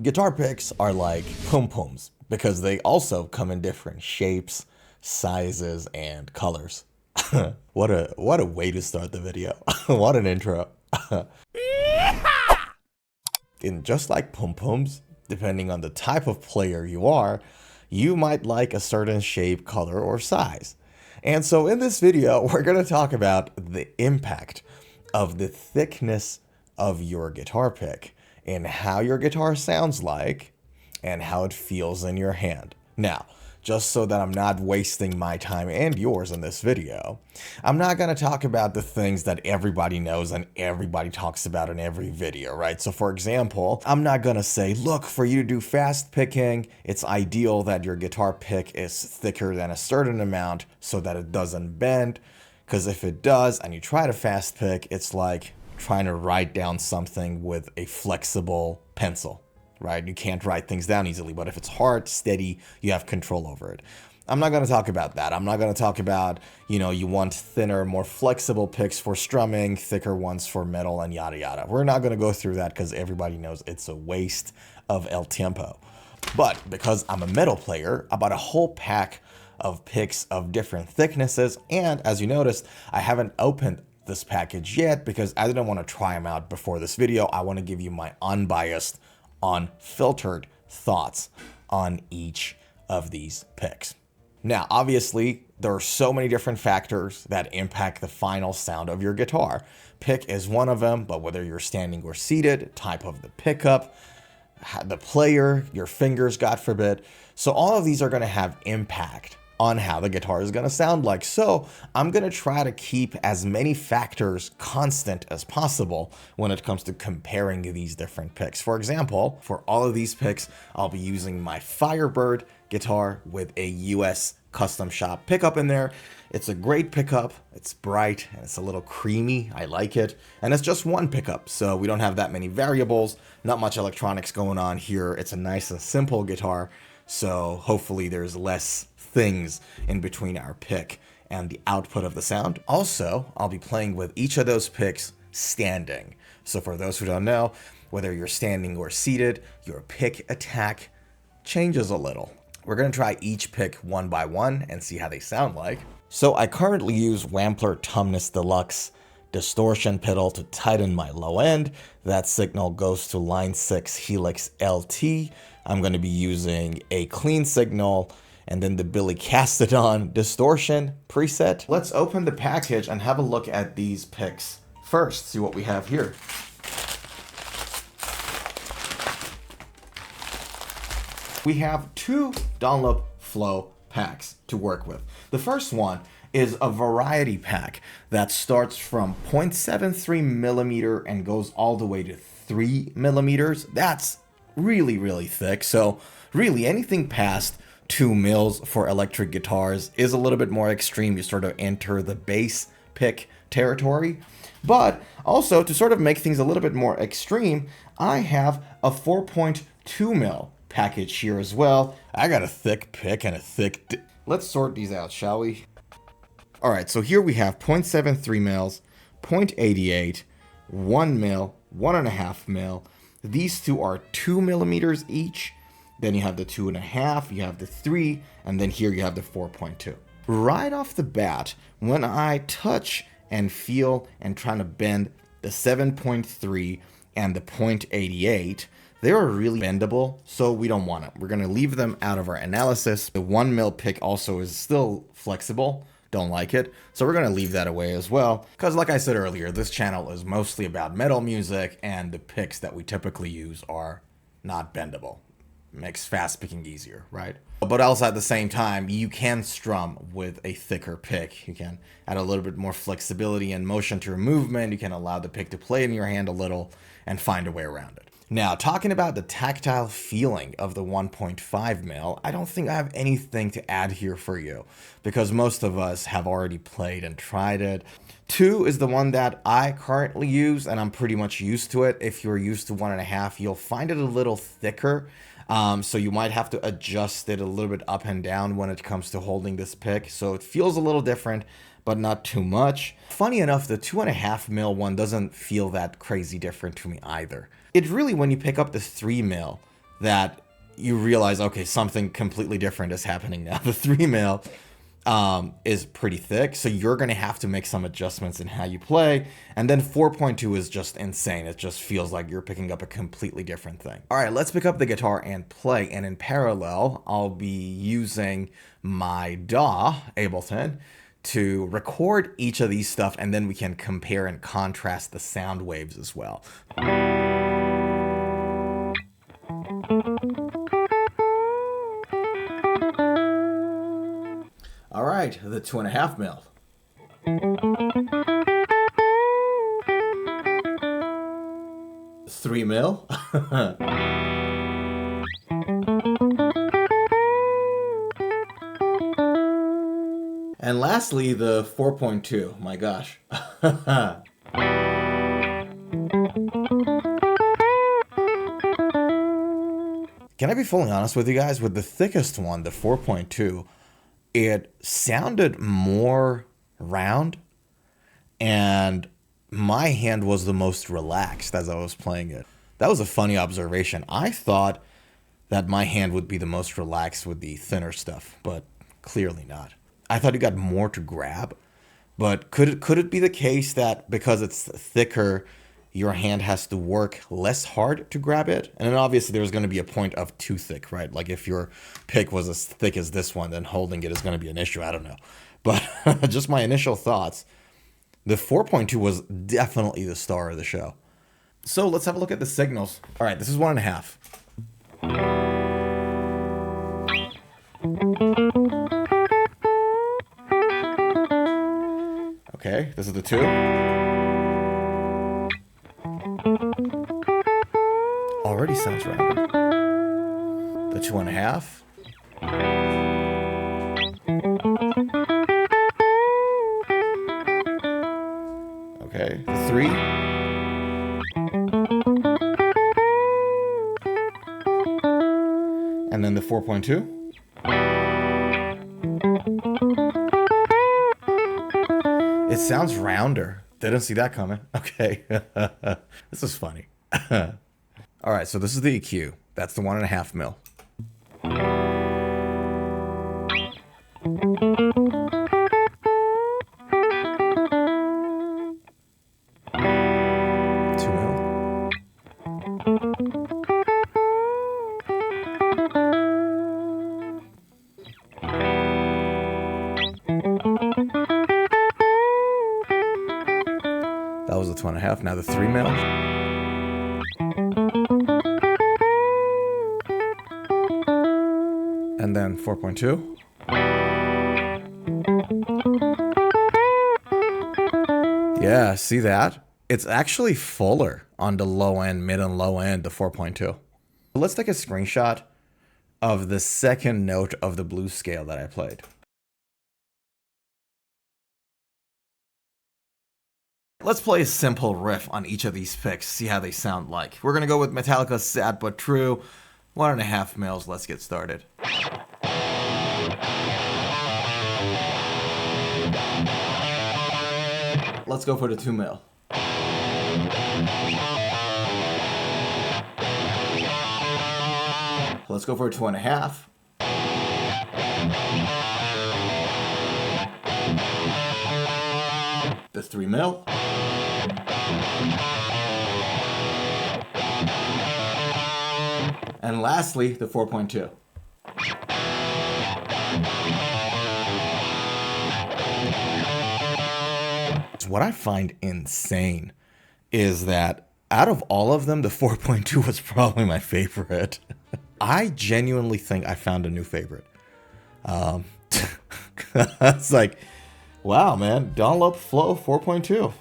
Guitar picks are like pom-poms because they also come in different shapes, sizes, and colors. What a way to start the video. What an intro. And just like pom-poms, depending on the type of player you are, you might like a certain shape, color, or size. And so in this video, we're going to talk about the impact of the thickness of your guitar pick and how your guitar sounds like and how it feels in your hand. Now, just so that I'm not wasting my time and yours in this video, I'm not going to talk about the things that everybody knows and everybody talks about in every video, right? So for example, I'm not going to say, look, for you to do fast picking, it's ideal that your guitar pick is thicker than a certain amount so that it doesn't bend. Because if it does and you try to fast pick, it's like trying to write down something with a flexible pencil. Right? You can't write things down easily, but if it's hard, steady, you have control over it. I'm not going to talk about that. I'm not going to talk about, you want thinner, more flexible picks for strumming, thicker ones for metal, and yada yada. We're not going to go through that because everybody knows it's a waste of el tiempo. But because I'm a metal player, I bought a whole pack of picks of different thicknesses, and as you noticed, I haven't opened this package yet because I didn't want to try them out before this video. I want to give you my unbiased, unfiltered thoughts on each of these picks. Now, obviously, there are so many different factors that impact the final sound of your guitar. Pick is one of them, but whether you're standing or seated, type of the pickup, the player, your fingers, God forbid. So all of these are going to have impact on how the guitar is going to sound like. So I'm going to try to keep as many factors constant as possible when it comes to comparing these different picks. For example, for all of these picks, I'll be using my Firebird guitar with a US custom shop pickup in there. It's a great pickup. It's bright and it's a little creamy. I like it. And it's just one pickup, so we don't have that many variables, not much electronics going on here. It's a nice and simple guitar. So hopefully there's less things in between our pick and the output of the sound. Also, I'll be playing with each of those picks standing. So for those who don't know, whether you're standing or seated, your pick attack changes a little. We're going to try each pick one by one and see how they sound like. So I currently use Wampler Tumnus Deluxe distortion pedal to tighten my low end. That signal goes to line 6 Helix LT. I'm going to be using a clean signal and then the Billy Castedon distortion preset. Let's open the package and have a look at these picks first, see what we have here. We have two Dunlop Flow packs to work with. The first one is a variety pack that starts from 0.73 millimeter and goes all the way to 3 millimeters. That's really, really thick. So really anything past 2 mils for electric guitars is a little bit more extreme. You sort of enter the bass pick territory. But also to sort of make things a little bit more extreme, I have a 4.2 mil package here as well. I got a thick pick and a thick... Let's sort these out, shall we? All right, so here we have 0.73 mils, 0.88, 1 mil, 1.5 mil. These two are 2 millimeters each. Then you have the 2.5, you have the 3, and then here you have the 4.2. Right off the bat, when I touch and feel and try to bend the 7.3 and the 0.88, they are really bendable, so we don't want them. We're going to leave them out of our analysis. The 1 mil pick also is still flexible. Don't like it, so we're going to leave that away as well, because like I said earlier, this channel is mostly about metal music, and the picks that we typically use are not bendable. Makes fast picking easier, right? But also at the same time, you can strum with a thicker pick. You can add a little bit more flexibility and motion to your movement. You can allow the pick to play in your hand a little and find a way around it. Now, talking about the tactile feeling of the 1.5 mil, I don't think I have anything to add here for you because most of us have already played and tried it. 2 is the one that I currently use, and I'm pretty much used to it. If you're used to 1.5, you'll find it a little thicker. So you might have to adjust it a little bit up and down when it comes to holding this pick. So it feels a little different, but not too much. Funny enough, the 2.5 mil one doesn't feel that crazy different to me either. It's really when you pick up the 3 mil that you realize, okay, something completely different is happening now. The 3 mil is pretty thick, so you're going to have to make some adjustments in how you play. And then 4.2 is just insane. It just feels like you're picking up a completely different thing. All right, let's pick up the guitar and play. And in parallel, I'll be using my DAW, Ableton, to record each of these stuff, and then we can compare and contrast the sound waves as well. All right, the 2.5 mil. Three mil. And lastly, the 4.2. My gosh. Can I be fully honest with you guys? With the thickest one, the 4.2, it sounded more round, and my hand was the most relaxed as I was playing it. That was a funny observation. I thought that my hand would be the most relaxed with the thinner stuff, but clearly not. I thought you got more to grab, but could it be the case that because it's thicker, your hand has to work less hard to grab it? And then obviously there's going to be a point of too thick, right? Like if your pick was as thick as this one, then holding it is going to be an issue. I don't know. But just my initial thoughts, the 4.2 was definitely the star of the show. So let's have a look at the signals. All right, this is 1.5. Okay, this is the 2. Already sounds rounder. The 2.5. Okay, the 3. And then the 4.2. It sounds rounder. Didn't see that coming. Okay. This is funny. All right, so this is the EQ. That's the 1.5 mil. That was the 2.5. Now the 3 mil. And then 4.2. Yeah, see that? It's actually fuller on the low end, mid and low end, the 4.2. Let's take a screenshot of the second note of the blues scale that I played. Let's play a simple riff on each of these picks, see how they sound like. We're gonna go with Metallica's Sad But True, 1.5 mils. Let's get started. Let's go for the 2 mil. Let's go for a 2.5. The 3 mil. And lastly, the 4.2. What I find insane is that out of all of them, the 4.2 was probably my favorite. I genuinely think I found a new favorite. It's like, wow, man, Dunlop Flow 4.2.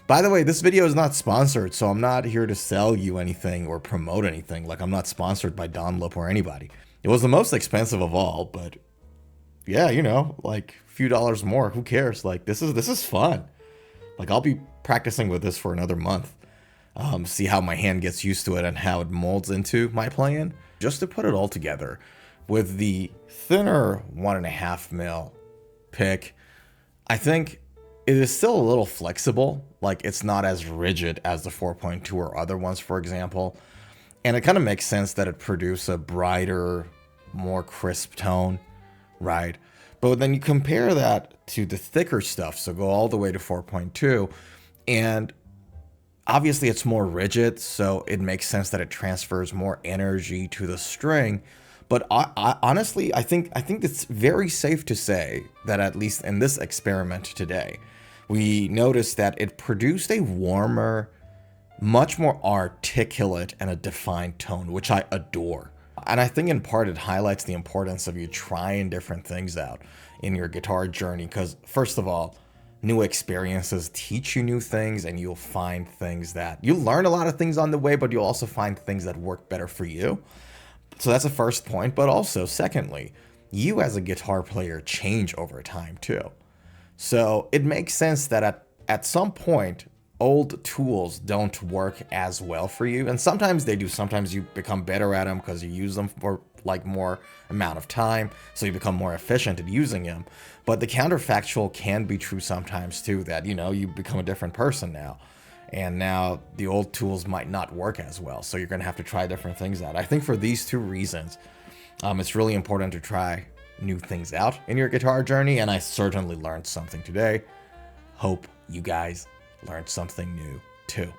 By the way, this video is not sponsored, so I'm not here to sell you anything or promote anything. Like, I'm not sponsored by Dunlop or anybody. It was the most expensive of all, but yeah, you know, like a few dollars more, who cares? Like, this is fun. Like, I'll be practicing with this for another month. See how my hand gets used to it and how it molds into my playing. Just to put it all together, with the thinner 1.5 mil pick, I think it is still a little flexible. Like, it's not as rigid as the 4.2 or other ones, for example. And it kind of makes sense that it produces a brighter, more crisp tone, right? But then you compare that to the thicker stuff, so go all the way to 4.2, and obviously it's more rigid, so it makes sense that it transfers more energy to the string. But honestly, I think it's very safe to say that at least in this experiment today, we noticed that it produced a warmer, much more articulate and a defined tone, which I adore. And I think in part it highlights the importance of you trying different things out in your guitar journey, because first of all, new experiences teach you new things, and you'll find things that you learn a lot of things on the way, but you'll also find things that work better for you. So that's the first point. But also, secondly, you as a guitar player change over time too. So it makes sense that at some point, old tools don't work as well for you. And sometimes they do. Sometimes you become better at them because you use them for like more amount of time. So you become more efficient at using them. But the counterfactual can be true sometimes too, that, you know, you become a different person now. And now the old tools might not work as well. So you're going to have to try different things out. I think for these two reasons, it's really important to try new things out in your guitar journey. And I certainly learned something today. Hope you guys learned something new too.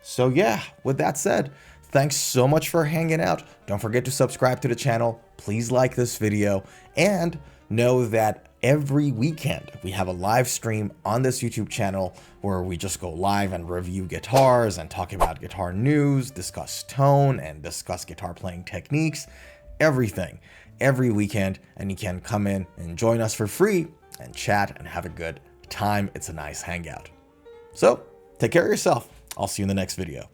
So yeah, with that said, thanks so much for hanging out. Don't forget to subscribe to the channel. Please like this video, and know that every weekend we have a live stream on this YouTube channel where we just go live and review guitars and talk about guitar news, discuss tone, and discuss guitar playing techniques, everything, every weekend. And you can come in and join us for free and chat and have a good time. It's a nice hangout. So take care of yourself. I'll see you in the next video.